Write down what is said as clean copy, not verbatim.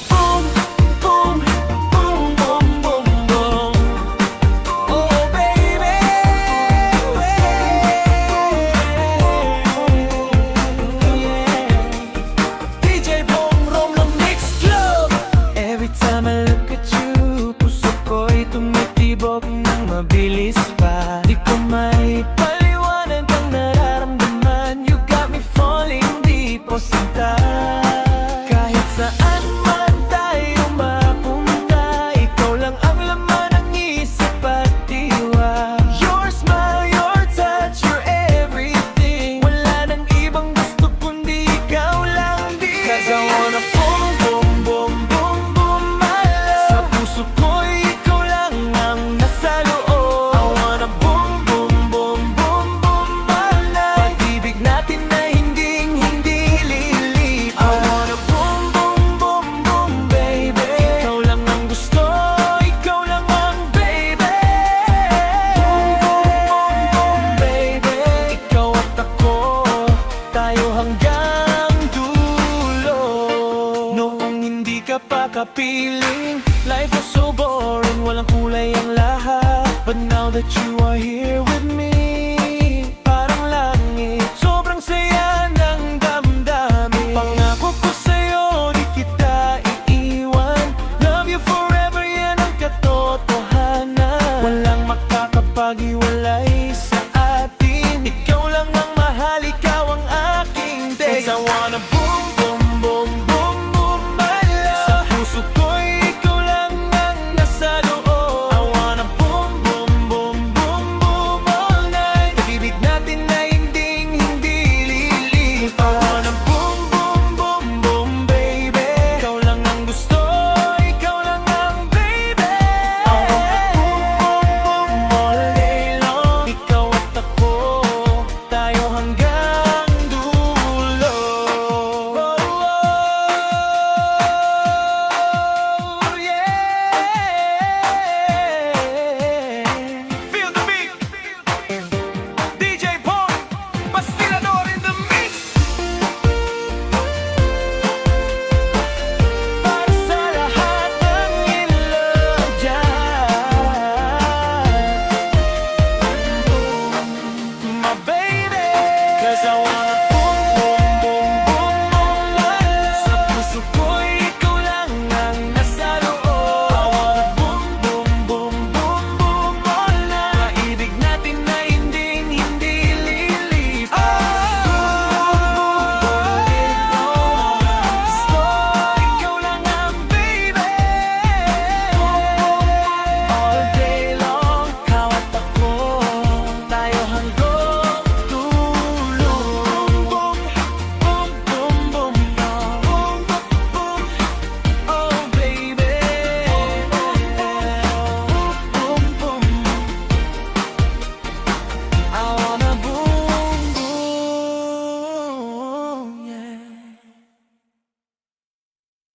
Boom, boom, boom, boom, boom, boom. Oh baby, yeah. DJ Bong Rong ng Mix Club. Every time I look at you, puso ko'y tumitibok ng mabilis pa. Di ko maipaliwanag ang nararamdaman. You got me falling deep, o sinta. Kahit saan man tayo mapunta, ikaw lang ang laman ng isip at diwa. Your smile, your touch, your everything. Wala nang ibang gusto kundi ikaw lang din. 'Cause I wanna boom, boom, boom, boom, boom, my love. Sa puso ko'y ikaw lang ang nasa loob. I wanna boom, boom, boom, boom, boom, my love. Pag-ibig natin na hindi lilip. I wanna boom, boom, boom, boom, baby. Ikaw lang ang gusto, ikaw lang ang baby. Boom, boom, boom, boom, baby. Ikaw at ako, tayo hanggang dulo. Noong hindi ka pa kapiling, life was so boring, walang kulay ang lahat. But now that you are here with me, parang langit, sobrang saya ng damdamin. Pangako ko sa'yo, di kita iiwan. Love you forever, yan ang katotohanan. Walang makakapag-iwan